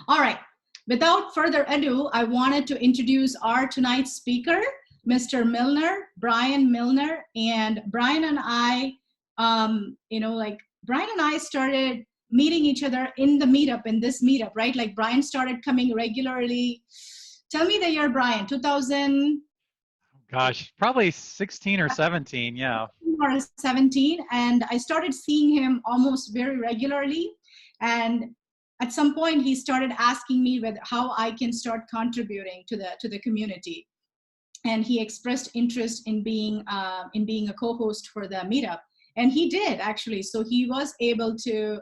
All right. Without further ado, I wanted to introduce our tonight's speaker, Mr. Milner, Brian Milner. And Brian and I, Brian and I started meeting each other in the meetup, in this meetup, right? Like Brian started coming regularly. Tell me the year, Brian, 2000. Gosh, probably 16 or 17, yeah. Or 17, and I started seeing him almost very regularly. And at some point, he started asking me how I can start contributing to the community. And he expressed interest in being a co-host for the meetup, and he did actually. So he was able to,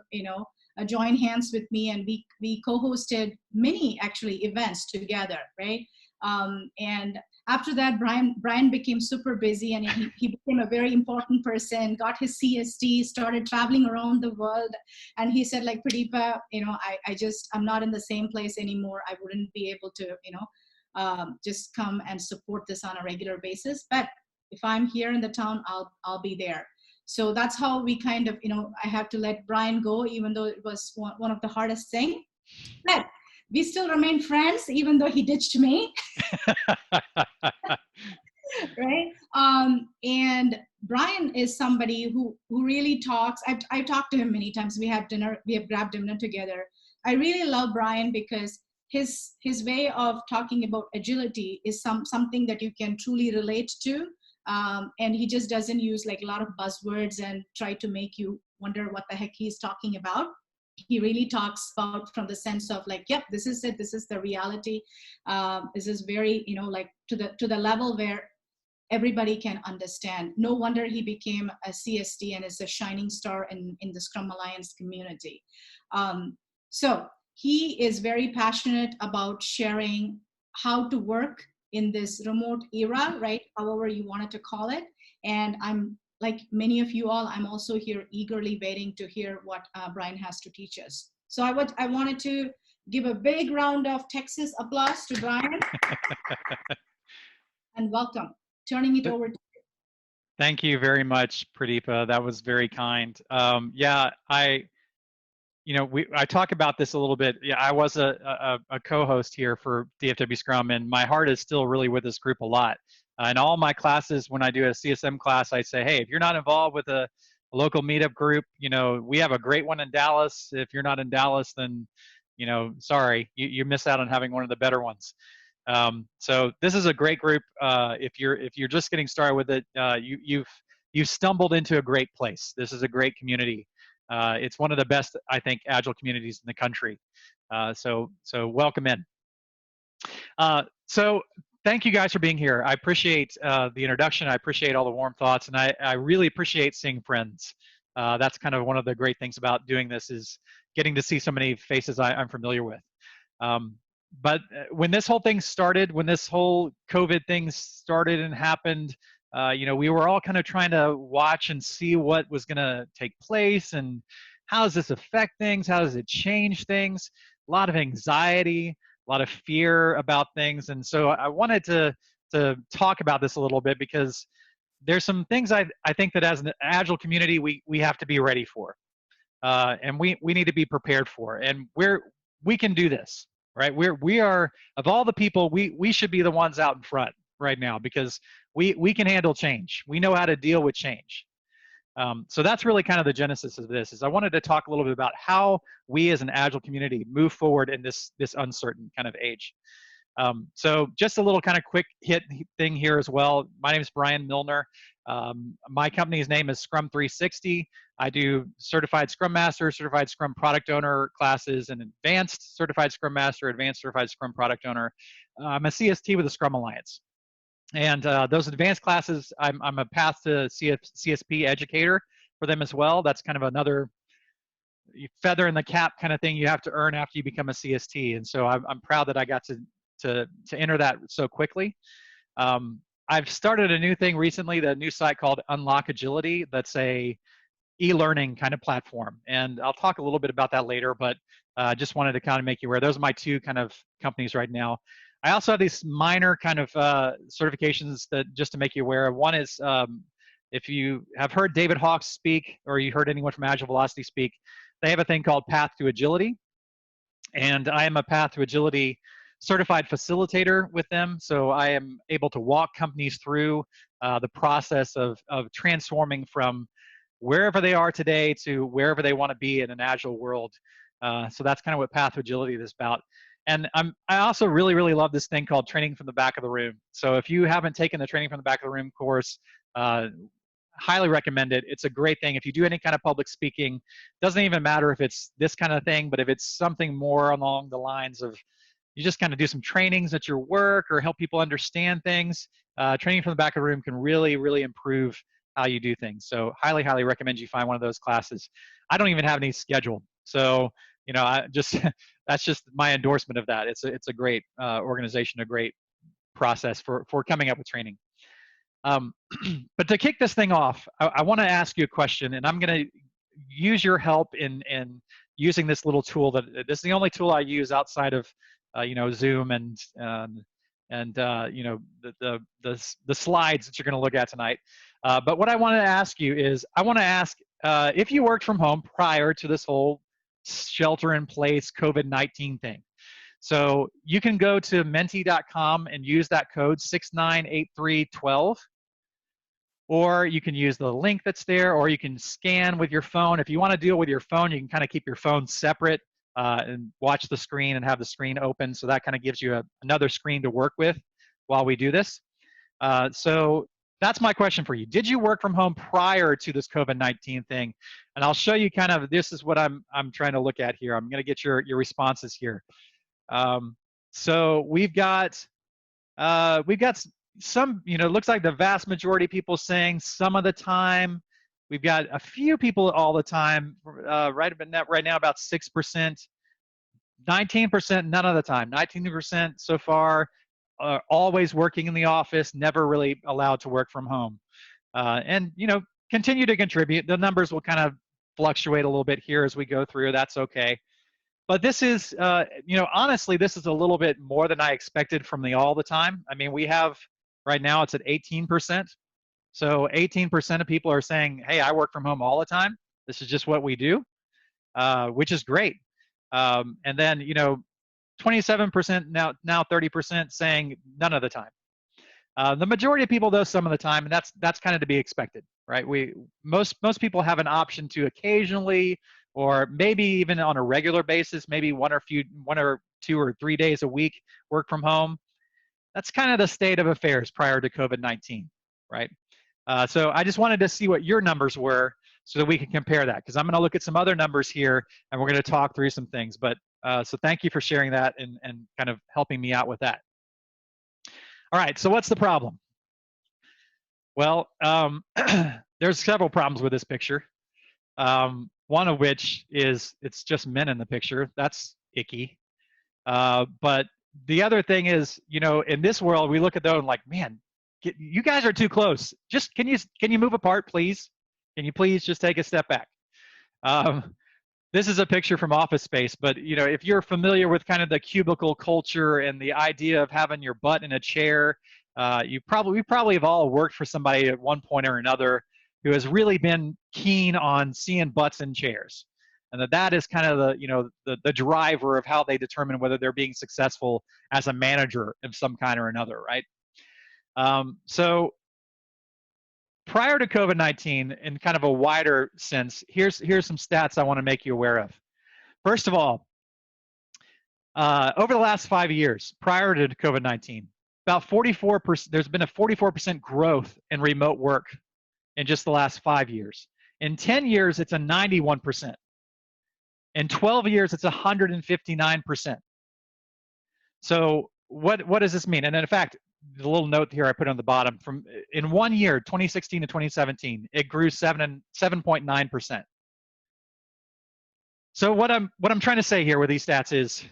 join hands with me, and we co-hosted many actually events together, right? And after that, Brian became super busy, and he became a very important person, got his CST, started traveling around the world. And he said, like, Pradeepa, I'm not in the same place anymore. I wouldn't be able to, just come and support this on a regular basis. But if I'm here in the town, I'll be there. So that's how we kind of, I had to let Brian go, even though it was one of the hardest things. But we still remain friends, even though he ditched me. Right? And Brian is somebody who really talks. I've talked to him many times. We have grabbed dinner together. I really love Brian because his way of talking about agility is something that you can truly relate to. And he just doesn't use like a lot of buzzwords and try to make you wonder what the heck he's talking about. He really talks about from the sense of like, yep, this is it. This is the reality. This is very, like to the level where everybody can understand. No wonder he became a CST and is a shining star in the Scrum Alliance community. So he is very passionate about sharing how to work in this remote era, right? However you wanted to call it. And I'm, like many of you all, I'm also here eagerly waiting to hear what Brian has to teach us. So I wanted to give a big round of Texas applause to Brian. And welcome. Turning it over to you. Thank you very much, Pradeepa. That was very kind. Yeah, I talk about this a little bit. Yeah, I was a co-host here for DFW Scrum, and my heart is still really with this group a lot. In all my classes, when I do a CSM class, I say, hey, if you're not involved with a local meetup group, we have a great one in Dallas. If you're not in Dallas, then, sorry, you miss out on having one of the better ones. So this is a great group. If you're just getting started with it, you've stumbled into a great place. This is a great community. It's one of the best, I think, Agile communities in the country. So welcome in. So thank you guys for being here. I appreciate the introduction. I appreciate all the warm thoughts, and I really appreciate seeing friends. That's kind of one of the great things about doing this, is getting to see so many faces I'm familiar with. But when this whole thing started, when this whole COVID thing started and happened, we were all kind of trying to watch and see what was going to take place and how does this affect things? How does it change things? A lot of anxiety, a lot of fear about things. And so I wanted to talk about this a little bit, because there's some things I think that as an Agile community, we have to be ready for. And we need to be prepared for. And we can do this, right? We are, of all the people, we should be the ones out in front right now, because we can handle change. We know how to deal with change. So that's really kind of the genesis of this, is I wanted to talk a little bit about how we as an Agile community move forward in this uncertain kind of age. So just a little kind of quick hit thing here as well. My name is Brian Milner. My company's name is Scrum 360. I do certified Scrum Master, certified Scrum Product Owner classes, and advanced certified Scrum Master, advanced certified Scrum Product Owner. I'm a CST with the Scrum Alliance. And those advanced classes, I'm a path to CSP educator for them as well. That's kind of another feather in the cap kind of thing you have to earn after you become a CST. And so I'm proud that I got to enter that so quickly. I've started a new thing recently, the new site called Unlock Agility. That's a e-learning kind of platform. And I'll talk a little bit about that later, but just wanted to kind of make you aware. Those are my two kind of companies right now. I also have these minor kind of certifications that just to make you aware of. One is if you have heard David Hawkes speak, or you heard anyone from Agile Velocity speak, they have a thing called Path to Agility. And I am a Path to Agility certified facilitator with them. So I am able to walk companies through the process of transforming from wherever they are today to wherever they want to be in an agile world. So that's kind of what Path to Agility is about. And I also really, really love this thing called training from the back of the room. So if you haven't taken the training from the back of the room course, highly recommend it. It's a great thing. If you do any kind of public speaking, doesn't even matter if it's this kind of thing, but if it's something more along the lines of you just kind of do some trainings at your work or help people understand things, training from the back of the room can really, really improve how you do things. So highly, highly recommend you find one of those classes. I don't even have any scheduled. So, you know, I just, that's just my endorsement of that. It's a great organization, a great process for coming up with training. But to kick this thing off, I want to ask you a question, and I'm going to use your help in using this little tool. That this is the only tool I use outside of you know, Zoom and you know, the slides that you're going to look at tonight. But what I want to ask you is, I want to ask if you worked from home prior to this whole shelter-in-place COVID-19 thing. So you can go to menti.com and use that code 698312. Or you can use the link that's there, or you can scan with your phone. If you want to deal with your phone, you can kind of keep your phone separate and watch the screen and have the screen open. So that kind of gives you another screen to work with while we do this. So that's my question for you. Did you work from home prior to this COVID-19 thing? And I'll show you kind of, this is what I'm trying to look at here. I'm going to get your responses here. So we've got some, you know, it looks like the vast majority of people saying some of the time. We've got a few people all the time, right now about 6%, 19% none of the time, 19% so far always working in the office, never really allowed to work from home. And, you know, continue to contribute. The numbers will kind of fluctuate a little bit here as we go through. That's okay. But this is, you know, honestly, this is a little bit more than I expected from the all the time. I mean, we have, right now it's at 18%. So 18% of people are saying, hey, I work from home all the time. This is just what we do, which is great. And then, you know, 27% now 30% saying none of the time. The majority of people, though, some of the time, and that's kind of to be expected, right? Most people have an option to occasionally, or maybe even on a regular basis, maybe one or 2 or 3 days a week work from home. That's kind of the state of affairs prior to COVID-19, right? So I just wanted to see what your numbers were so that we can compare that, because I'm going to look at some other numbers here and we're going to talk through some things. But so thank you for sharing that and kind of helping me out with that. All right, so what's the problem? Well, there's several problems with this picture. One of which is it's just men in the picture. That's icky. But the other thing is, you know, in this world, we look at those and like, man, you guys are too close. Just can you move apart, please? Can you please just take a step back? This is a picture from Office Space, but you know, if you're familiar with kind of the cubicle culture and the idea of having your butt in a chair, we probably have all worked for somebody at one point or another who has really been keen on seeing butts in chairs, and that is kind of the, you know, the driver of how they determine whether they're being successful as a manager of some kind or another, right? So prior to COVID-19, in kind of a wider sense, here's some stats I want to make you aware of. First of all, over the last 5 years, prior to COVID-19, about 44%, there's been a 44% growth in remote work in just the last 5 years. In 10 years, it's a 91%. In 12 years, it's 159%. So what does this mean? And in fact, the little note here I put on the bottom, from in 1 year, 2016 to 2017, it grew 7.9%. So what I'm trying to say here with these stats is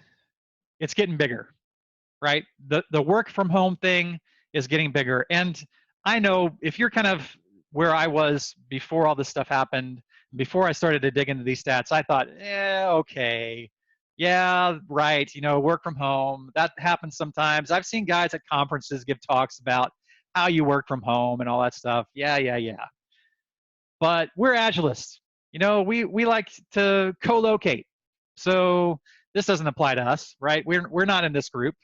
it's getting bigger, right? The work from home thing is getting bigger. And I know if you're kind of where I was before all this stuff happened, before I started to dig into these stats, I thought, okay, yeah, right, you know, work from home, that happens sometimes. I've seen guys at conferences give talks about how you work from home and all that stuff. Yeah. But we're Agilists. You know, we like to co-locate. So this doesn't apply to us, right? We're not in this group.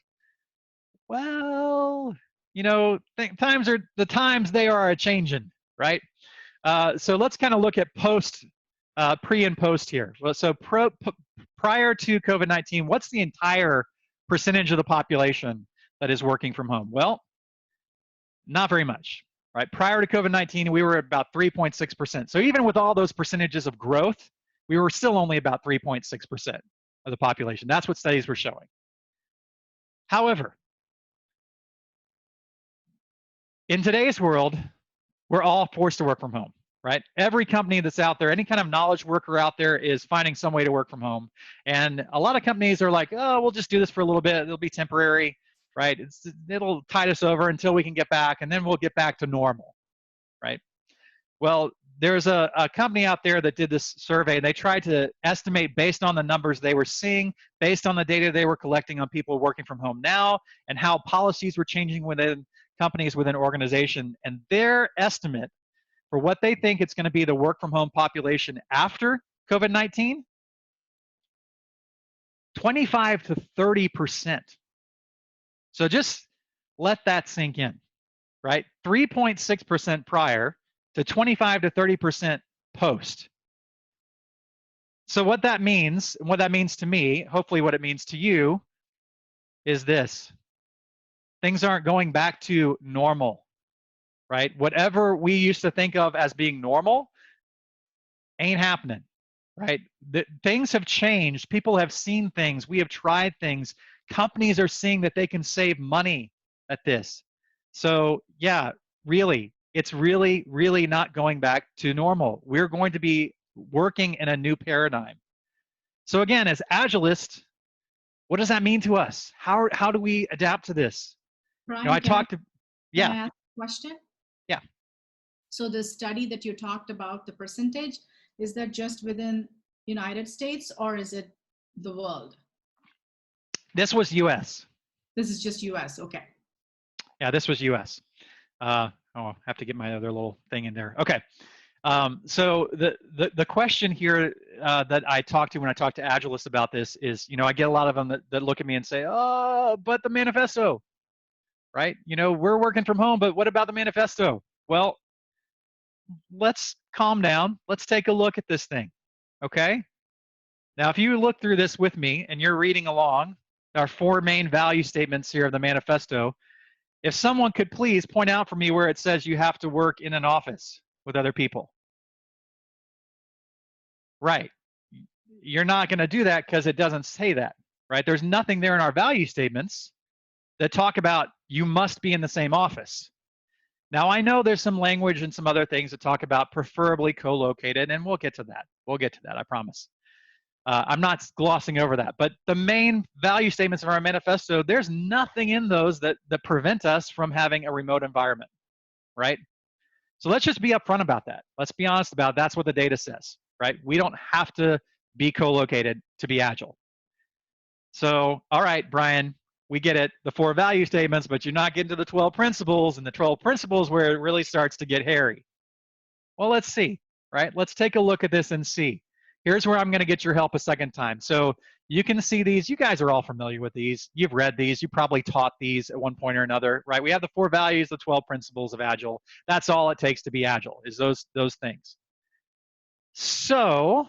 Well, you know, the times they are a changing, right? So let's kind of look at pre and post here. Well, so prior to COVID-19, what's the entire percentage of the population that is working from home? Well, not very much, right? Prior to COVID-19, we were at about 3.6%. So even with all those percentages of growth, we were still only about 3.6% of the population. That's what studies were showing. However, in today's world, we're all forced to work from home, right? Every company that's out there, any kind of knowledge worker out there is finding some way to work from home. And a lot of companies are like, oh, we'll just do this for a little bit. It'll be temporary, right? It'll tide us over until we can get back, and then we'll get back to normal, right? Well, there's a company out there that did this survey, and they tried to estimate based on the numbers they were seeing, based on the data they were collecting on people working from home now, and how policies were changing within companies, within organization. And their estimate for what they think it's going to be the work from home population after COVID-19, 25 to 30%. So just let that sink in, right? 3.6% prior to 25 to 30% post. So what that means to me, hopefully what it means to you, is this. Things aren't going back to normal, right? Whatever we used to think of as being normal ain't happening, right? Things have changed. People have seen things. We have tried things. Companies are seeing that they can save money at this. So yeah, really, it's really, really not going back to normal. We're going to be working in a new paradigm. So again, as Agilists, what does that mean to us? How do we adapt to this? Brian, you know, can I ask yeah. a question? Yeah. So the study that you talked about, the percentage, is that just within United States or is it the world? This was US. This is just US, okay. Yeah, this was US. I have to get my other little thing in there. Okay. So the question here that I talk to when I talk to Agilists about this is, I get a lot of them that look at me and say, oh, but the manifesto, right? We're working from home, but what about the manifesto? Well, let's calm down. Let's take a look at this thing, okay? Now, if you look through this with me and you're reading along, our 4 main value statements here of the manifesto, if someone could please point out for me where it says you have to work in an office with other people. Right. You're not going to do that because it doesn't say that, right? There's nothing there in our value statements that talk about you must be in the same office. Now, I know there's some language and some other things that talk about preferably co-located, and we'll get to that. We'll get to that, I promise. I'm not glossing over that. But the main value statements of our manifesto, there's nothing in those that prevent us from having a remote environment, right? So let's just be upfront about that. Let's be honest about it. That's what the data says, right? We don't have to be co-located to be agile. So, all right, Brian, we get it, the 4 value statements, but you're not getting to the 12 principles, and the 12 principles where it really starts to get hairy. Well, let's see, right? Let's take a look at this and see. Here's where I'm going to get your help a second time. So you can see these. You guys are all familiar with these. You've read these. You probably taught these at one point or another, right? We have the 4 values, the 12 principles of Agile. That's all it takes to be Agile, is those things. So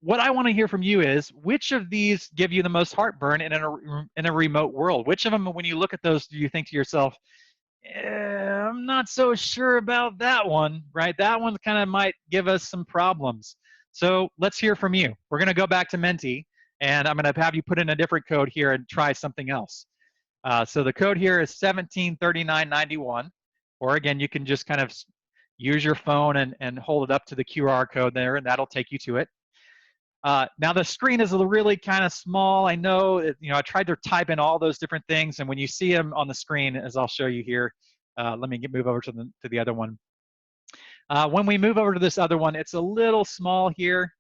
what I want to hear from you is, which of these give you the most heartburn in a remote world? Which of them, when you look at those, do you think to yourself, I'm not so sure about that one, right? That one kind of might give us some problems. So let's hear from you. We're going to go back to Menti, and I'm going to have you put in a different code here and try something else. So the code here is 173991, or again, you can just kind of use your phone and hold it up to the QR code there, and that'll take you to it. Now the screen is really kind of small. I know, I tried to type in all those different things, and when you see them on the screen, as I'll show you here, let me move over to the other one. When we move over to this other one, it's a little small here.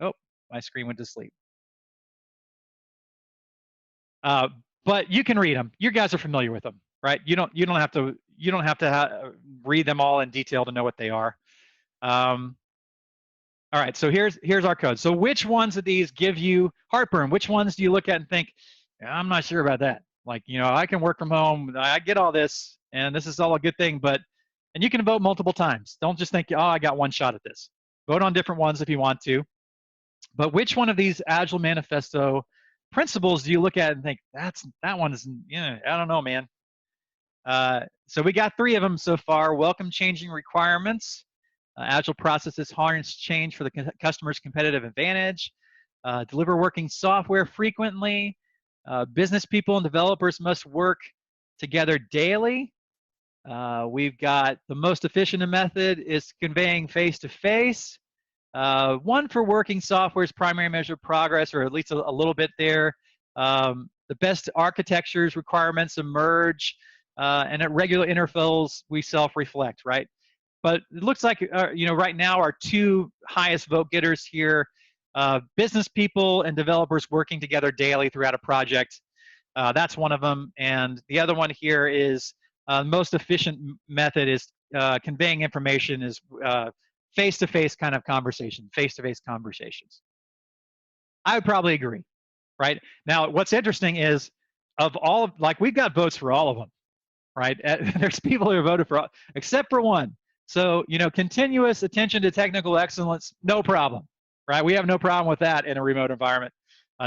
Oh, my screen went to sleep. But you can read them. You guys are familiar with them, right? You don't have to read them all in detail to know what they are. All right, so here's our code. So which ones of these give you heartburn? Which ones do you look at and think, I'm not sure about that? Like, I can work from home. I get all this, and this is all a good thing, and you can vote multiple times. Don't just think, I got one shot at this. Vote on different ones if you want to. But which one of these Agile Manifesto principles do you look at and think, that one is, I don't know, man. So we got 3 of them so far. Welcome changing requirements. Agile processes harness change for the customer's competitive advantage. Deliver working software frequently. Business people and developers must work together daily. We've got the most efficient method is conveying face-to-face. One for working software's primary measure of progress, or at least a little bit there. The best architectures requirements emerge, and at regular intervals we self-reflect, right? But it looks like, right now our 2 highest vote getters here, business people and developers working together daily throughout a project. That's one of them. And the other one here is most efficient method is conveying information is face-to-face kind of conversation, face-to-face conversations. I would probably agree, right? Now, what's interesting is we've got votes for all of them, right? There's people who voted for all, except for one. So, continuous attention to technical excellence, no problem, right? We have no problem with that in a remote environment.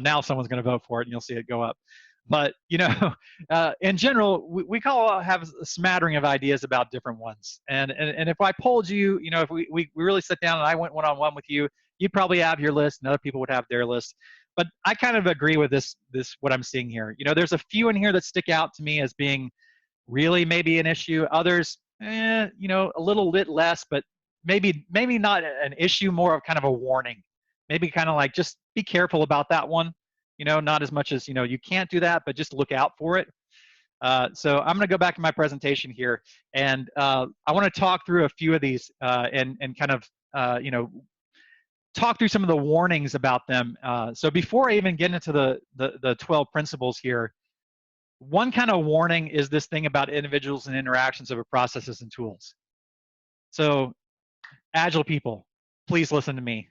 Now someone's going to vote for it and you'll see it go up. But, in general, we have a smattering of ideas about different ones. And if I polled you, if we really sit down and I went one-on-one with you, you'd probably have your list and other people would have their list. But I kind of agree with this what I'm seeing here. There's a few in here that stick out to me as being really maybe an issue. Others, a little bit less, but maybe not an issue, more of kind of a warning. Maybe kind of like, just be careful about that one. Not as much as, you can't do that, but just look out for it. So I'm going to go back to my presentation here, and I want to talk through a few of these and kind of, talk through some of the warnings about them. So before I even get into the 12 principles here, one kind of warning is this thing about individuals and interactions over processes and tools. So Agile people, please listen to me.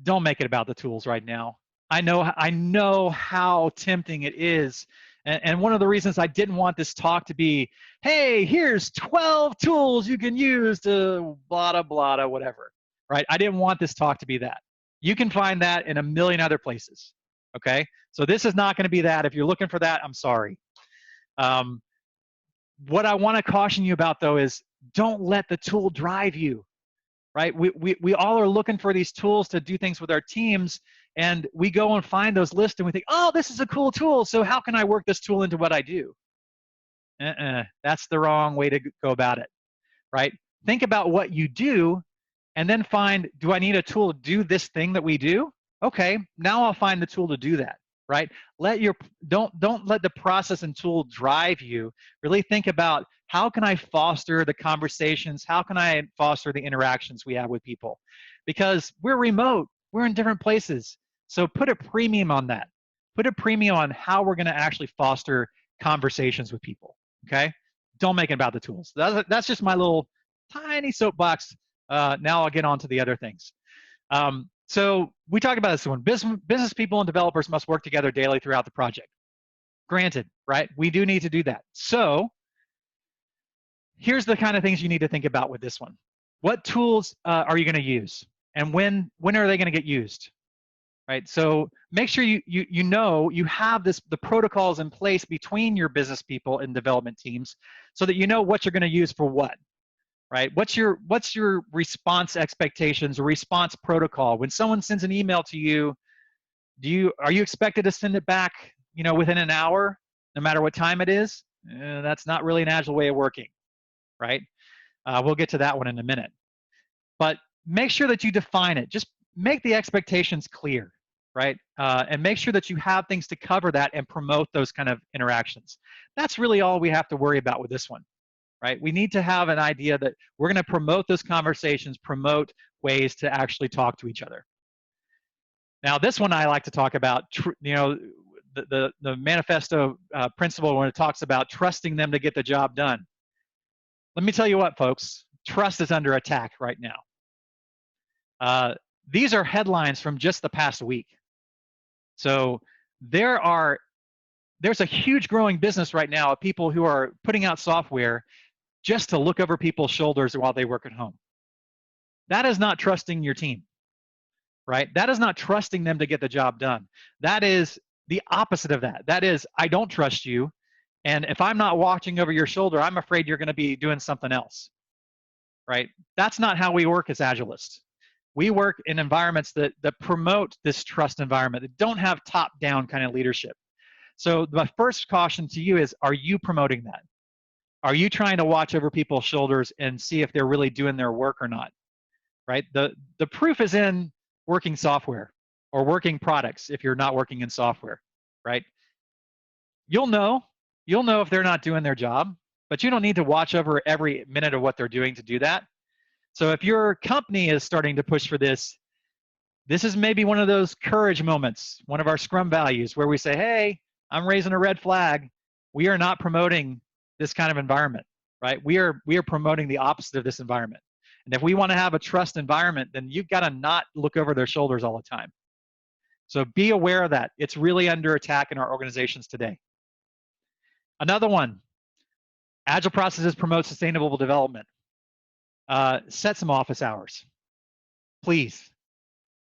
Don't make it about the tools right now. I know how tempting it is. And one of the reasons I didn't want this talk to be, hey, here's 12 tools you can use to blah, blah, whatever, right? I didn't want this talk to be that. You can find that in a million other places, okay? So this is not going to be that. If you're looking for that, I'm sorry. What I want to caution you about, though, is don't let the tool drive you, right? We all are looking for these tools to do things with our teams, and we go and find those lists and we think, oh, this is a cool tool, so how can I work this tool into what I do? That's the wrong way to go about it, right? Think about what you do and then find, do I need a tool to do this thing that we do? Okay, now I'll find the tool to do that, right? Don't let the process and tool drive you. Really think about, how can I foster the conversations? How can I foster the interactions we have with people? Because we're remote, we're in different places. So put a premium on that. Put a premium on how we're gonna actually foster conversations with people, okay? Don't make it about the tools. That's just my little tiny soapbox. Now I'll get on to the other things. So we talked about this one. Business people and developers must work together daily throughout the project. Granted, right? We do need to do that. So here's the kind of things you need to think about with this one. What tools are you going to use? And when are they going to get used? Right? So make sure you have the protocols in place between your business people and development teams so that you know what you're going to use for what. Right? What's your response expectations or response protocol? When someone sends an email to you, are you expected to send it back, within an hour, no matter what time it is? That's not really an Agile way of working, right? We'll get to that one in a minute. But make sure that you define it. Just make the expectations clear, right? And make sure that you have things to cover that and promote those kind of interactions. That's really all we have to worry about with this one. Right? We need to have an idea that we're going to promote those conversations, promote ways to actually talk to each other. Now, this one I like to talk about, the manifesto principle when it talks about trusting them to get the job done. Let me tell you what, folks, trust is under attack right now. These are headlines from just the past week. So there's a huge growing business right now of people who are putting out software just to look over people's shoulders while they work at home. That is not trusting your team, right? That is not trusting them to get the job done. That is the opposite of that. That is, I don't trust you. And if I'm not watching over your shoulder, I'm afraid you're going to be doing something else, right? That's not how we work as Agilists. We work in environments that promote this trust environment, that don't have top-down kind of leadership. So the first caution to you is, are you promoting that? Are you trying to watch over people's shoulders and see if they're really doing their work or not, right? The proof is in working software or working products if you're not working in software, right? You'll know if they're not doing their job, but you don't need to watch over every minute of what they're doing to do that. So if your company is starting to push for this, this is maybe one of those courage moments, one of our Scrum values where we say, hey, I'm raising a red flag. We are not promoting this kind of environment, right? We are promoting the opposite of this environment. And if we want to have a trust environment, then you've got to not look over their shoulders all the time. So be aware of that. It's really under attack in our organizations today. Another one, Agile processes promote sustainable development. Set some office hours, please.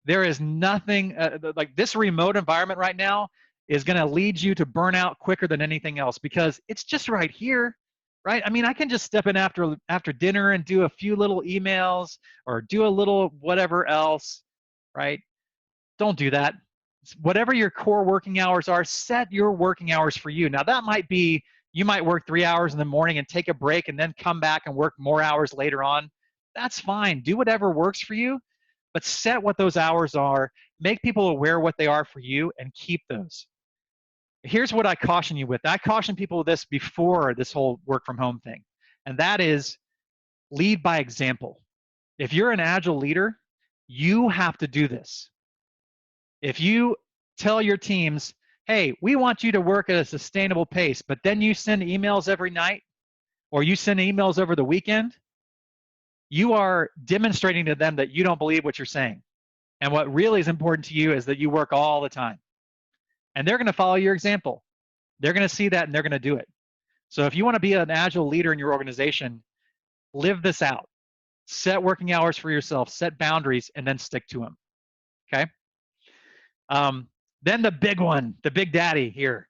There is nothing like this remote environment right now is going to lead you to burnout quicker than anything else because it's just right here, right? I mean, I can just step in after dinner and do a few little emails or do a little whatever else, right? Don't do that. Whatever your core working hours are, set your working hours for you. Now that might be, you might work 3 hours in the morning and take a break and then come back and work more hours later on. That's fine. Do whatever works for you, but set what those hours are, make people aware what they are for you, and keep those. Here's what I caution you with. I caution people with this before this whole work from home thing, and that is lead by example. If you're an Agile leader, you have to do this. If you tell your teams, hey, we want you to work at a sustainable pace, but then you send emails every night or you send emails over the weekend, you are demonstrating to them that you don't believe what you're saying. And what really is important to you is that you work all the time. And they're going to follow your example. They're going to see that and they're going to do it. So if you want to be an Agile leader in your organization, live this out. Set working hours for yourself, set boundaries, and then stick to them. Okay? Then the big one, the big daddy here,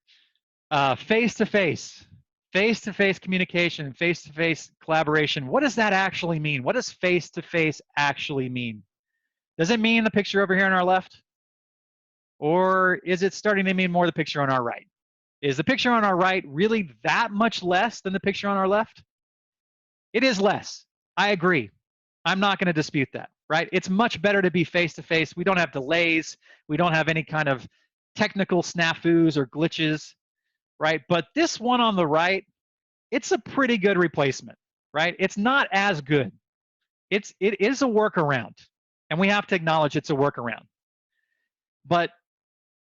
face-to-face communication, face-to-face collaboration. What does that actually mean? What does face-to-face actually mean? Does it mean the picture over here on our left? Or is it starting to mean more the picture on our right? Is the picture on our right really that much less than the picture on our left? It is less. I agree. I'm not going to dispute that, right? It's much better to be face-to-face. We don't have delays. We don't have any kind of technical snafus or glitches, right? But this one on the right, it's a pretty good replacement, right? It's not as good. It is a workaround, and we have to acknowledge it's a workaround. But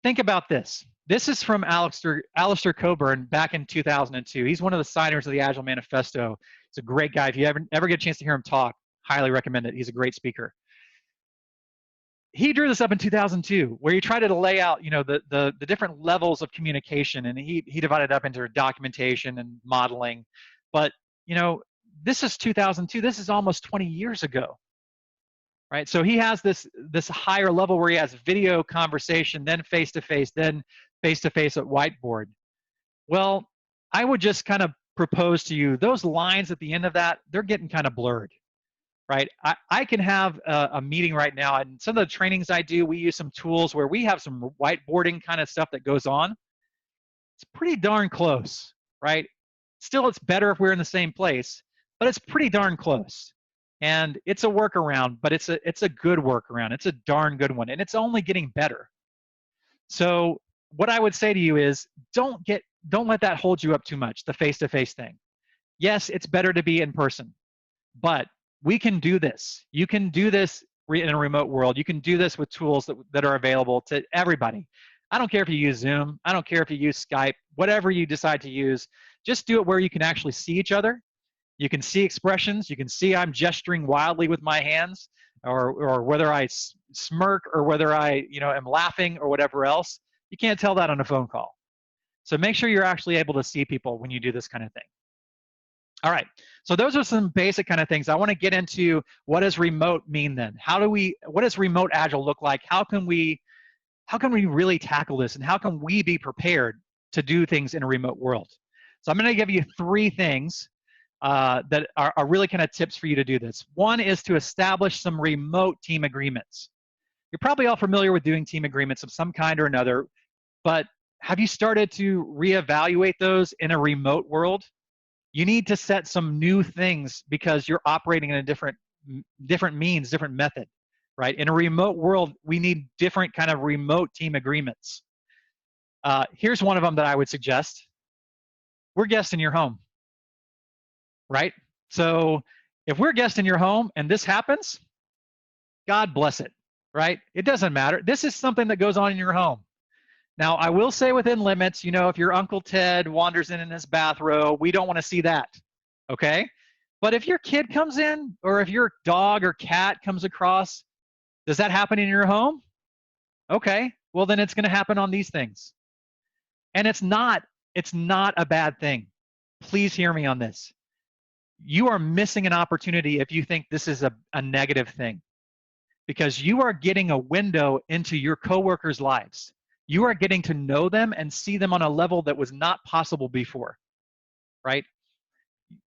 think about this. This is from Alistair Coburn back in 2002. He's one of the signers of the Agile Manifesto. He's a great guy. If you ever get a chance to hear him talk, highly recommend it. He's a great speaker. He drew this up in 2002, where he tried to lay out, the different levels of communication, and he divided it up into documentation and modeling. But this is 2002. This is almost 20 years ago, right? So he has this higher level where he has video conversation, then face-to-face, then face-to-face at whiteboard. Well, I would just kind of propose to you, those lines at the end of that, they're getting kind of blurred. Right, I can have a meeting right now, and some of the trainings I do, we use some tools where we have some whiteboarding kind of stuff that goes on. It's pretty darn close, right? Still, it's better if we're in the same place, but it's pretty darn close. And it's a workaround, but it's a good workaround. It's a darn good one, and it's only getting better. So what I would say to you is, don't let that hold you up too much, the face-to-face thing. Yes, it's better to be in person, but we can do this. You can do this in a remote world. You can do this with tools that are available to everybody. I don't care if you use Zoom. I don't care if you use Skype. Whatever you decide to use, just do it where you can actually see each other. You can see expressions. You can see I'm gesturing wildly with my hands. or whether I smirk or whether I, am laughing or whatever else. You can't tell that on a phone call. So make sure you're actually able to see people when you do this kind of thing. All right, so those are some basic kind of things. I want to get into what does remote mean then? What does remote Agile look like? How can we really tackle this, and how can we be prepared to do things in a remote world? So I'm going to give you 3 things that are really kind of tips for you to do this. One is to establish some remote team agreements. You're probably all familiar with doing team agreements of some kind or another, but have you started to reevaluate those in a remote world? You need to set some new things because you're operating in a different means, different method, right? In a remote world, we need different kind of remote team agreements. Here's one of them that I would suggest. We're guests in your home, right? So if we're guests in your home and this happens, God bless it, right? It doesn't matter. This is something that goes on in your home. Now, I will say within limits, if your Uncle Ted wanders in his bathrobe, we don't want to see that, okay? But if your kid comes in, or if your dog or cat comes across, does that happen in your home? Okay, well then it's going to happen on these things. And it's not a bad thing. Please hear me on this. You are missing an opportunity if you think this is a negative thing, because you are getting a window into your coworkers' lives. You are getting to know them and see them on a level that was not possible before, right?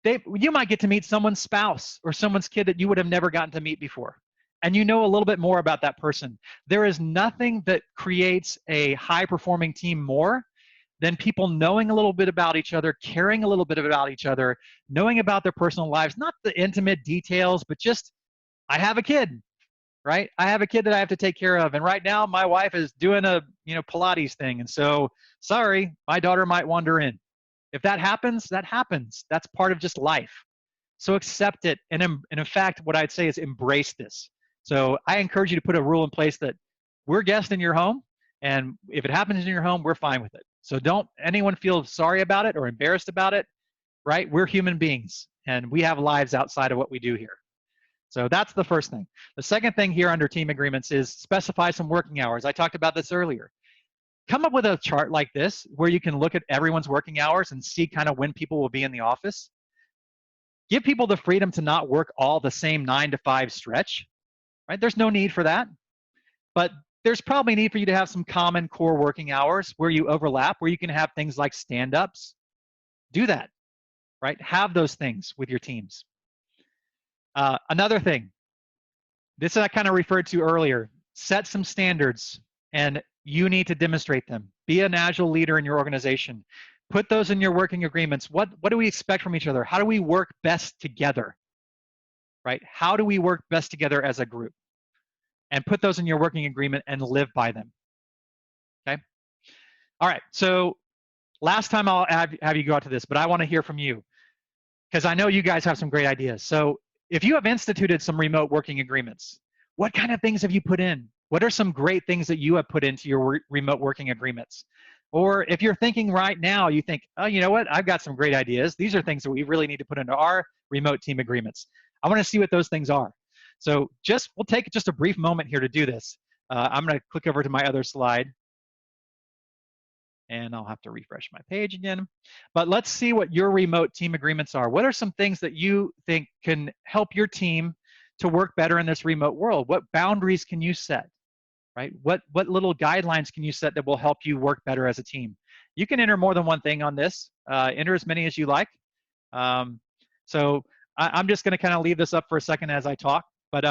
You might get to meet someone's spouse or someone's kid that you would have never gotten to meet before. And you know a little bit more about that person. There is nothing that creates a high-performing team more than people knowing a little bit about each other, caring a little bit about each other, knowing about their personal lives, not the intimate details, but just, I have a kid. Right? I have a kid that I have to take care of. And right now my wife is doing a, Pilates thing. And so, sorry, my daughter might wander in. If that happens, that happens. That's part of just life. So accept it. And in fact, what I'd say is embrace this. So I encourage you to put a rule in place that we're guests in your home. And if it happens in your home, we're fine with it. So don't anyone feel sorry about it or embarrassed about it, right? We're human beings and we have lives outside of what we do here. So that's the first thing. The second thing here under team agreements is specify some working hours. I talked about this earlier. Come up with a chart like this where you can look at everyone's working hours and see kind of when people will be in the office. Give people the freedom to not work all the same 9 to 5 stretch, right? There's no need for that. But there's probably a need for you to have some common core working hours where you overlap, where you can have things like stand-ups. Do that, right? Have those things with your teams. Another thing, this I kind of referred to earlier, set some standards and you need to demonstrate them. Be an Agile leader in your organization. Put those in your working agreements. What do we expect from each other? How do we work best together, right? How do we work best together as a group? And put those in your working agreement and live by them, okay? All right, so last time I'll have you go out to this, but I want to hear from you because I know you guys have some great ideas. So if you have instituted some remote working agreements, what kind of things have you put in? What are some great things that you have put into your remote working agreements? Or if you're thinking right now, you think, oh, you know what? I've got some great ideas. These are things that we really need to put into our remote team agreements. I want to see what those things are. So we'll take just a brief moment here to do this. I'm going to click over to my other slide. And I'll have to refresh my page again. But let's see what your remote team agreements are. What are some things that you think can help your team to work better in this remote world? What boundaries can you set, right? What little guidelines can you set that will help you work better as a team? You can enter more than one thing on this. Enter as many as you like. So I'm just going to kind of leave this up for a second as I talk. But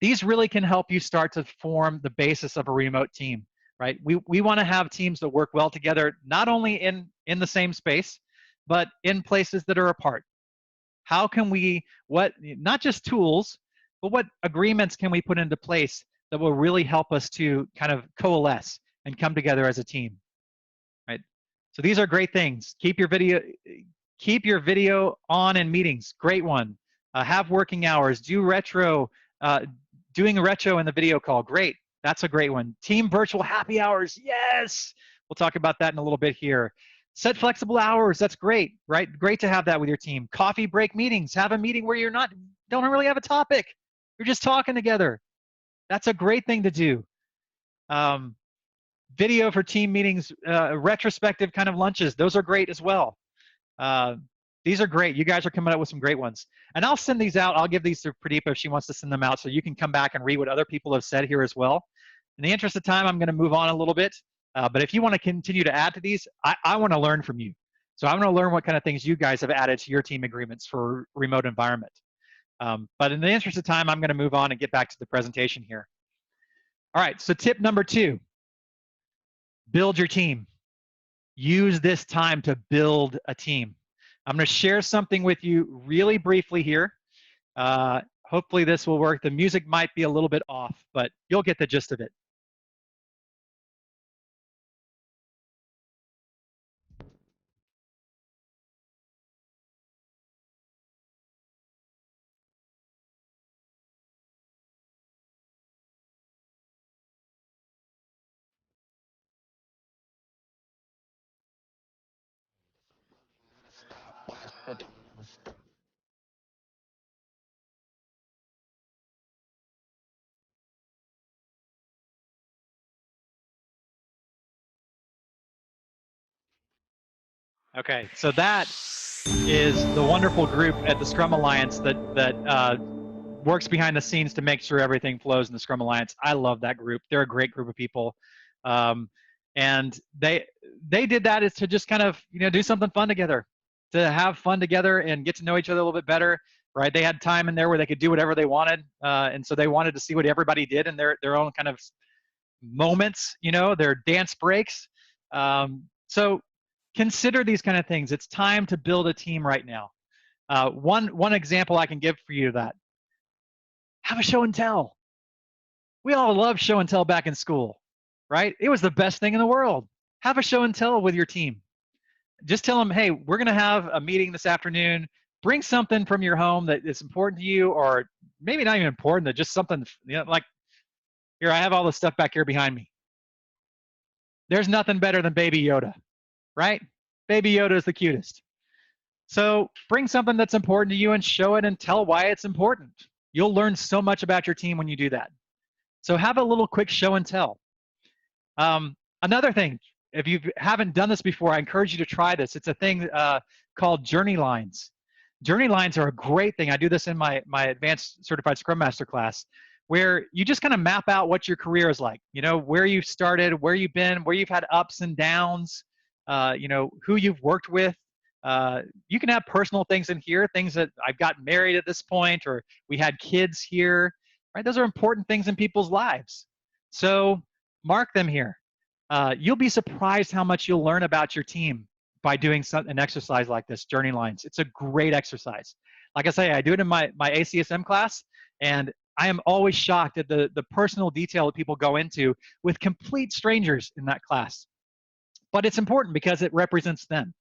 these really can help you start to form the basis of a remote team. Right? We want to have teams that work well together, not only in the same space, but in places that are apart. How can we, not just tools, but what agreements can we put into place that will really help us to kind of coalesce and come together as a team, right? So these are great things. Keep your video on in meetings. Great one. Have working hours. Do retro, doing a retro in the video call. Great. That's a great one. Team virtual happy hours. Yes. We'll talk about that in a little bit here. Set flexible hours. That's great, right? Great to have that with your team. Coffee break meetings. Have a meeting where don't really have a topic. You're just talking together. That's a great thing to do. Video for team meetings, retrospective kind of lunches. Those are great as well. These are great. You guys are coming up with some great ones. And I'll send these out. I'll give these to Pradeepa if she wants to send them out so you can come back and read what other people have said here as well. In the interest of time, I'm going to move on a little bit. But if you want to continue to add to these, I want to learn from you. So I want to learn what kind of things you guys have added to your team agreements for remote environment. But in the interest of time, I'm going to move on and get back to the presentation here. All right, so tip number 2, build your team. Use this time to build a team. I'm going to share something with you really briefly here. Hopefully this will work. The music might be a little bit off, but you'll get the gist of it. Okay, so that is the wonderful group at the Scrum Alliance that works behind the scenes to make sure everything flows in the Scrum Alliance. I love that group. They're a great group of people, and they did that is to just kind of do something fun together, to have fun together and get to know each other a little bit better. Right? They had time in there where they could do whatever they wanted, and so they wanted to see what everybody did in their own kind of moments. Their dance breaks. So consider these kind of things. It's time to build a team right now. One example I can give for you of that. Have a show and tell. We all loved show and tell back in school, right? It was the best thing in the world. Have a show and tell with your team. Just tell them, hey, we're going to have a meeting this afternoon. Bring something from your home that is important to you, or maybe not even important, that just something, like, here, I have all this stuff back here behind me. There's nothing better than Baby Yoda, right? Baby Yoda is the cutest. So bring something that's important to you and show it and tell why it's important. You'll learn so much about your team when you do that. So have a little quick show and tell. Another thing, if you haven't done this before, I encourage you to try this. It's a thing called journey lines. Journey lines are a great thing. I do this in my advanced certified Scrum Master class, where you just kind of map out what your career is like. Where you started, where you've been, where you've had ups and downs, who you've worked with. You can have personal things in here, things that I've gotten married at this point, or we had kids here, right? Those are important things in people's lives. So mark them here. You'll be surprised how much you'll learn about your team by doing an exercise like this, journey lines. It's a great exercise. Like I say, I do it in my ACSM class, and I am always shocked at the personal detail that people go into with complete strangers in that class. But it's important because it represents them.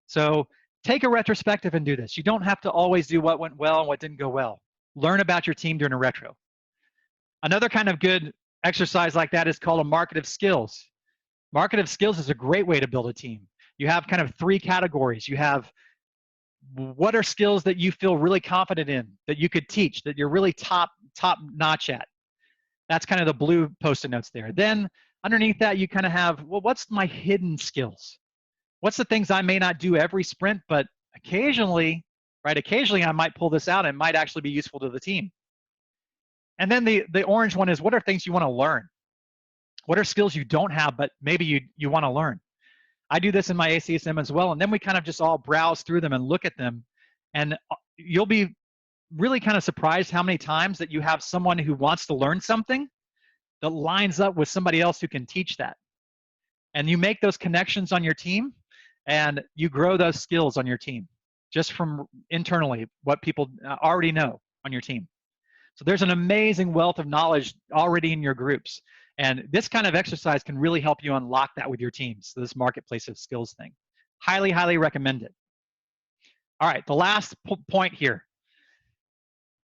So take a retrospective and do this. You don't have to always do what went well and what didn't go well. Learn about your team during a retro. Another kind of good exercise like that is called a market of skills. Market of skills is a great way to build a team. You have kind of 3 categories. You have what are skills that you feel really confident in, that you could teach, that you're really top notch at. That's kind of the blue Post-it notes there. Then underneath that, you kind of have, well, what's my hidden skills? What's the things I may not do every sprint, but occasionally, right? Occasionally I might pull this out and it might actually be useful to the team. And then the orange one is, what are things you want to learn? What are skills you don't have, but maybe you want to learn? I do this in my ACSM as well. And then we kind of just all browse through them and look at them. And you'll be really kind of surprised how many times that you have someone who wants to learn something that lines up with somebody else who can teach that. And you make those connections on your team, and you grow those skills on your team just from internally what people already know on your team. So there's an amazing wealth of knowledge already in your groups. And this kind of exercise can really help you unlock that with your teams, this marketplace of skills thing. Highly, highly recommend it. All right, the last point here.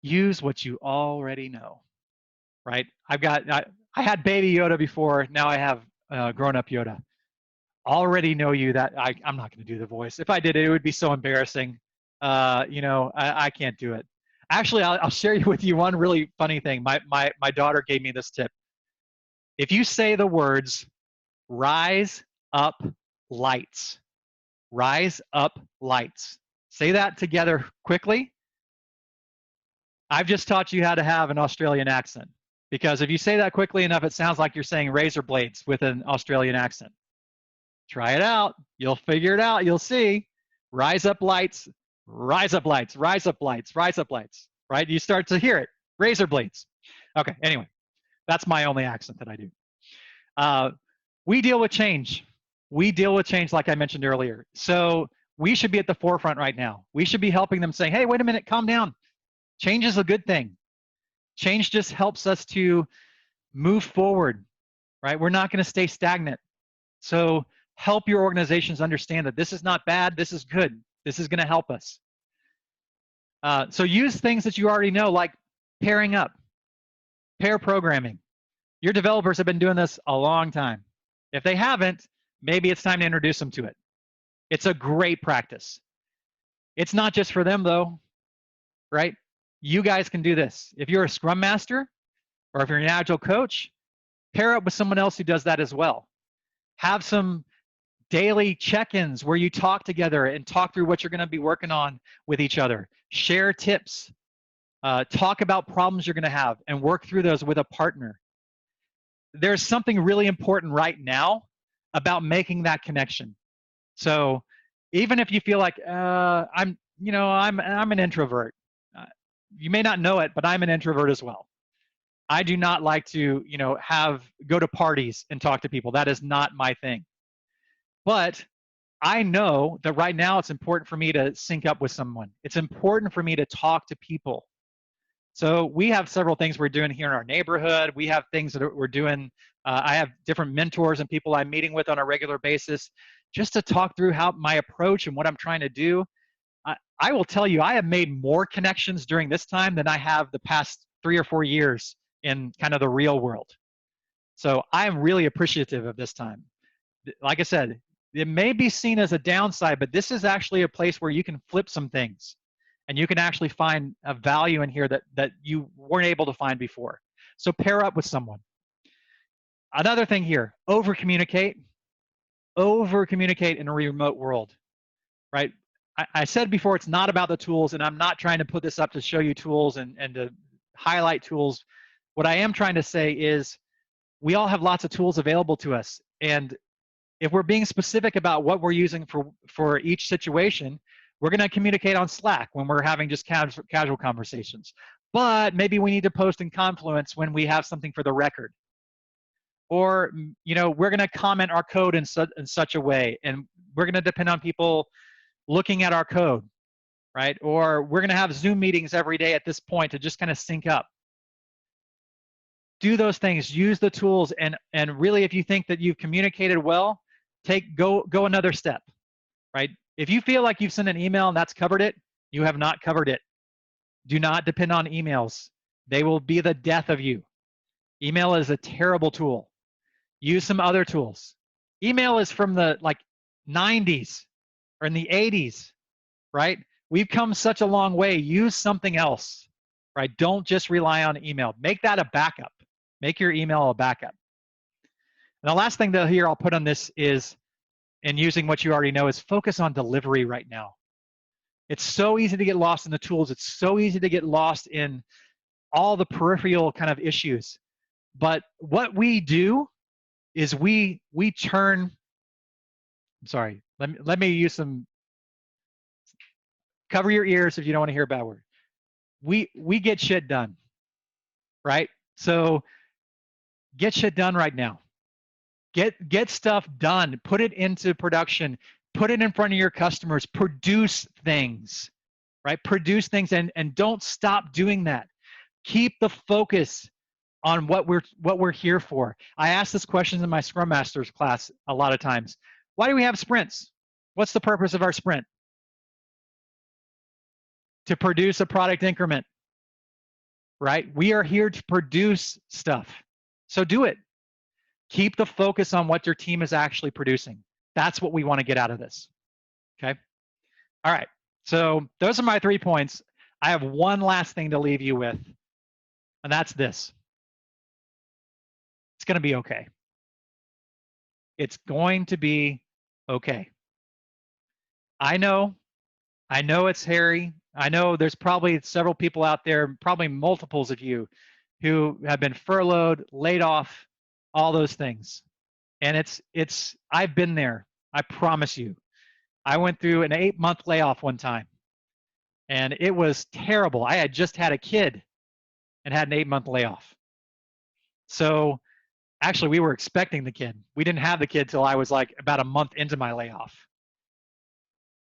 Use what you already know, right? I had Baby Yoda before, now I have grown-up Yoda. Already know you that I'm not going to do the voice. If I did it, it would be so embarrassing. I can't do it. Actually, I'll share with you one really funny thing. My daughter gave me this tip. If you say the words, rise up lights, rise up lights, say that together quickly. I've just taught you how to have an Australian accent, because if you say that quickly enough, it sounds like you're saying razor blades with an Australian accent. Try it out. You'll figure it out. You'll see. Rise up lights, rise up lights, rise up lights, rise up lights, right? You start to hear it. Razor blades. Okay, anyway, that's my only accent that I do. We deal with change. We deal with change like I mentioned earlier. So we should be at the forefront right now. We should be helping them say, hey, wait a minute, calm down. Change is a good thing. Change just helps us to move forward, right? We're not going to stay stagnant. So help your organizations understand that this is not bad, this is good. This is going to help us. So use things that you already know, like pairing up, pair programming. Your developers have been doing this a long time. If they haven't, maybe it's time to introduce them to it. It's a great practice. It's not just for them though, right? You guys can do this. If you're a Scrum Master or if you're an Agile coach, pair up with someone else who does that as well. Have some daily check-ins where you talk together and talk through what you're going to be working on with each other. Share tips. Talk about problems you're going to have and work through those with a partner. There's something really important right now about making that connection. So even if you feel like I'm an introvert, you may not know it, but I'm an introvert as well. I do not like to, go to parties and talk to people. That is not my thing. But I know that right now it's important for me to sync up with someone. It's important for me to talk to people. So we have several things we're doing here in our neighborhood. We have things that we're doing. I have different mentors and people I'm meeting with on a regular basis just to talk through how my approach and what I'm trying to do. I will tell you, I have made more connections during this time than I have the past 3 or 4 years in kind of the real world. So I am really appreciative of this time. Like I said, it may be seen as a downside, but this is actually a place where you can flip some things and you can actually find a value in here that you weren't able to find before. So pair up with someone. Another thing here, over-communicate. Over-communicate in a remote world, right? I said before, it's not about the tools, and I'm not trying to put this up to show you tools and to highlight tools. What I am trying to say is we all have lots of tools available to us. And if we're being specific about what we're using for each situation, we're going to communicate on Slack when we're having just casual conversations. But maybe we need to post in Confluence when we have something for the record. Or, we're going to comment our code in such a way, and we're going to depend on people looking at our code, right? Or we're going to have Zoom meetings every day at this point to just kind of sync up. Do those things, use the tools, and really, if you think that you've communicated well, go another step, right? If you feel like you've sent an email and that's covered it, you have not covered it. Do not depend on emails. They will be the death of you. Email is a terrible tool. Use some other tools. Email is from the 90s or in the 80s, right? We've come such a long way. Use something else, right? Don't just rely on email. Make that a backup. Make your email a backup. And the last thing that here I'll put on this is, and using what you already know, is focus on delivery right now. It's so easy to get lost in the tools. It's so easy to get lost in all the peripheral kind of issues. But what we do is we turn, I'm sorry, let me use some, cover your ears if you don't want to hear a bad word. We get shit done, right? So get shit done right now. Get stuff done. Put it into production. Put it in front of your customers. Produce things, right? Produce things, and don't stop doing that. Keep the focus on what we're here for. I ask this question in my Scrum Masters class a lot of times. Why do we have sprints? What's the purpose of our sprint? To produce a product increment, right? We are here to produce stuff. So do it. Keep the focus on what your team is actually producing. That's what we want to get out of this. Okay? All right. So those are my 3 points. I have one last thing to leave you with, and that's this. It's going to be okay. It's going to be okay. I know it's hairy. I know there's probably several people out there, probably multiples of you, who have been furloughed, laid off, all those things. And I've been there. I promise you. I went through an 8-month layoff one time, and it was terrible. I had just had a kid and had an 8-month layoff. So actually, we were expecting the kid. We didn't have the kid till I was like about a month into my layoff.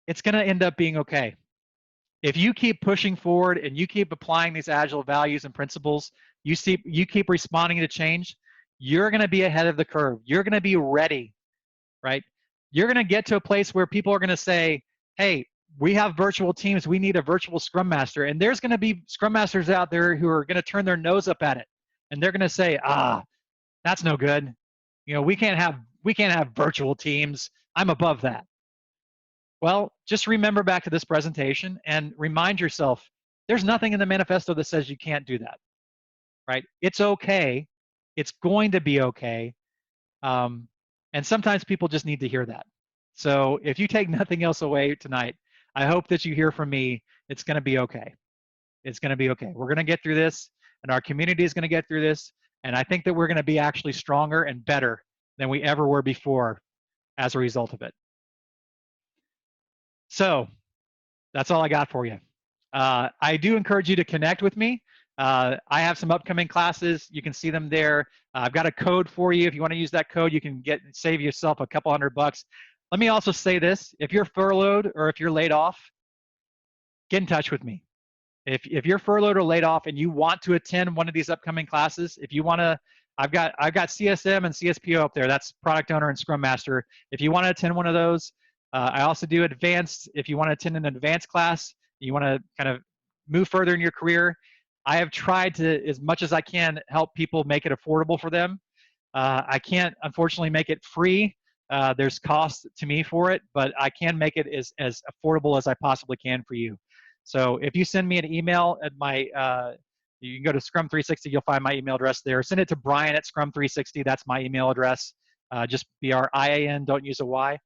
It's going to end up being okay. If you keep pushing forward and you keep applying these agile values and principles, you keep responding to change, you're going to be ahead of the curve. You're going to be ready, right? You're going to get to a place where people are going to say, hey, we have virtual teams. We need a virtual Scrum Master. And there's going to be Scrum Masters out there who are going to turn their nose up at it. And they're going to say, that's no good. You know, we can't have virtual teams. I'm above that. Well, just remember back to this presentation and remind yourself, there's nothing in the manifesto that says you can't do that, right? It's okay. It's going to be okay. And sometimes people just need to hear that. So if you take nothing else away tonight, I hope that you hear from me, it's going to be okay. It's going to be okay. We're going to get through this, and our community is going to get through this. And I think that we're going to be actually stronger and better than we ever were before as a result of it. So that's all I got for you. I do encourage you to connect with me. I have some upcoming classes. You can see them there. I've got a code for you. If you want to use that code, you can save yourself a couple $100. Let me also say this. If you're furloughed or if you're laid off, get in touch with me. If you're furloughed or laid off and you want to attend one of these upcoming classes, if you want to, I've got CSM and CSPO up there. That's Product Owner and Scrum Master. If you want to attend one of those, I also do advanced. If you want to attend an advanced class, you want to kind of move further in your career, I have tried to, as much as I can, help people make it affordable for them. I can't, unfortunately, make it free. There's cost to me for it, but I can make it as affordable as I possibly can for you. So if you send me an email at my, you can go to Scrum360, you'll find my email address there. Send it to Brian at Scrum360. That's my email address. Just BRIAN, don't use a Y.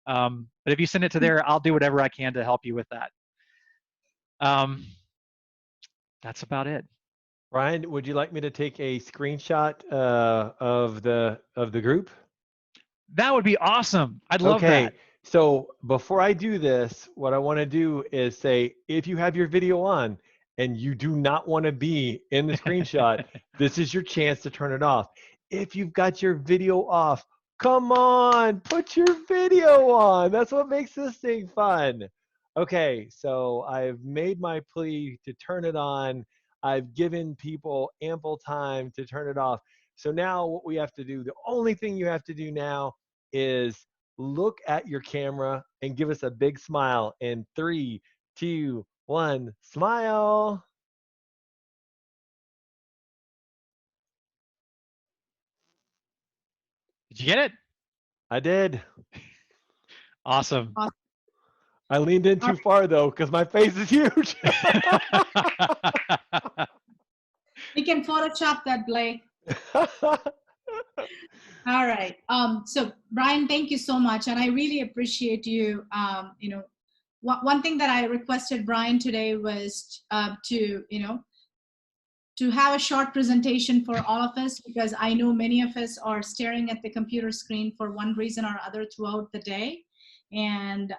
But if you send it to there, I'll do whatever I can to help you with that. That's about it. Brian, would you like me to take a screenshot of the group? That would be awesome. I'd love that. So before I do this, what I want to do is say, if you have your video on and you do not want to be in the screenshot, this is your chance to turn it off. If you've got your video off, come on, put your video on. That's what makes this thing fun. Okay, so I've made my plea to turn it on. I've given people ample time to turn it off. So now what we have to do, the only thing you have to do now is look at your camera and give us a big smile in 3, 2, 1, smile. Did you get it? I did. Awesome. I leaned in too far though, because my face is huge. We can Photoshop that, Blake. All right. So Brian, thank you so much. And I really appreciate you. You know, one thing that I requested Brian today was to have a short presentation for all of us, because I know many of us are staring at the computer screen for one reason or other throughout the day. And,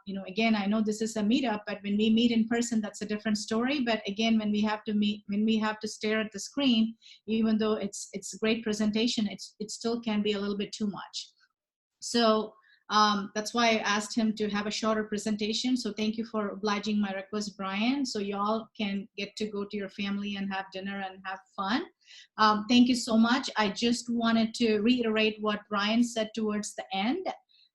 you know, again, I know this is a meetup, but when we meet in person, that's a different story. But again, when we have to meet, when we have to stare at the screen, even though it's a great presentation, it still can be a little bit too much. So that's why I asked him to have a shorter presentation. So thank you for obliging my request, Brian. So y'all can get to go to your family and have dinner and have fun. Thank you so much. I just wanted to reiterate what Brian said towards the end.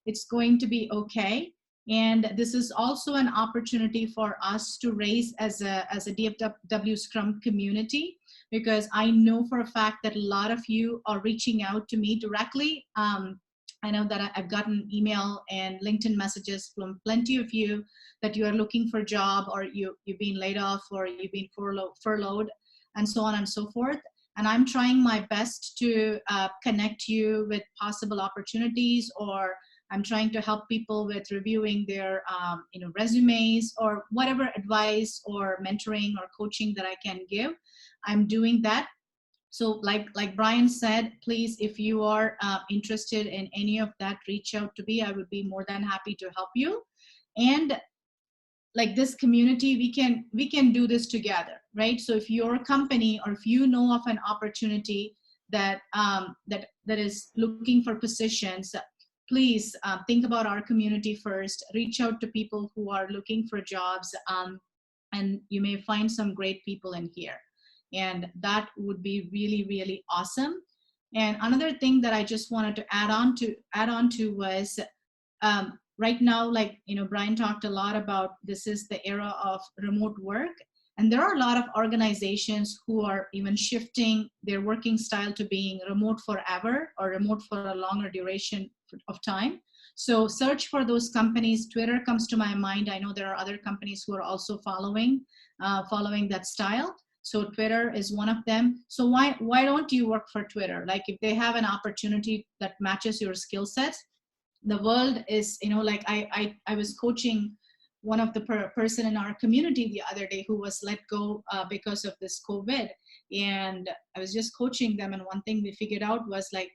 It's going to be okay. And this is also an opportunity for us to raise as a DFW Scrum community, because I know for a fact that a lot of you are reaching out to me directly. I know that I've gotten email and LinkedIn messages from plenty of you that you are looking for a job, or you've been laid off, or you've been furloughed, and so on and so forth. And I'm trying my best to connect you with possible opportunities, or I'm trying to help people with reviewing their resumes, or whatever advice or mentoring or coaching that I can give. I'm doing that. So like Brian said, please, if you are interested in any of that, reach out to me. I would be more than happy to help you. And like this community, we can do this together, right? So if your company, or if you know of an opportunity that that is looking for positions, please think about our community first. Reach out to people who are looking for jobs, and you may find some great people in here. And that would be really, really awesome. And another thing that I just wanted to add on to was, right now, like, Brian talked a lot about, this is the era of remote work. And there are a lot of organizations who are even shifting their working style to being remote forever, or remote for a longer duration of time. So search for those companies. Twitter comes to my mind. I know there are other companies who are also following that style. So Twitter is one of them. So why don't you work for Twitter? Like, if they have an opportunity that matches your skill set, the world is, like I was coaching one of the person in our community the other day who was let go because of this COVID. And I was just coaching them. And one thing we figured out was, like,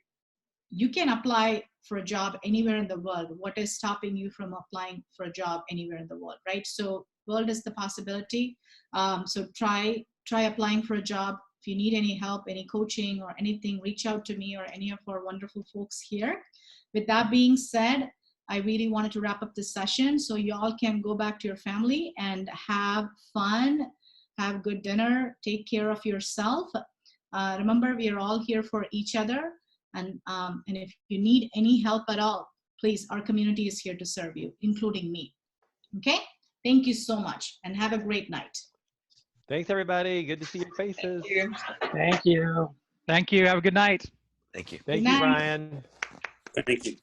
you can apply for a job anywhere in the world. What is stopping you from applying for a job anywhere in the world, right? So world is the possibility. So try applying for a job. If you need any help, any coaching or anything, reach out to me or any of our wonderful folks here. With that being said, I really wanted to wrap up this session so you all can go back to your family and have fun, have good dinner, take care of yourself. Remember, we are all here for each other. And if you need any help at all, please, our community is here to serve you, including me. Okay? Thank you so much, and have a great night. Thanks, everybody. Good to see your faces. Thank you. Thank you. Have a good night. Thank you. Thank Good you, night. Brian. Thank you.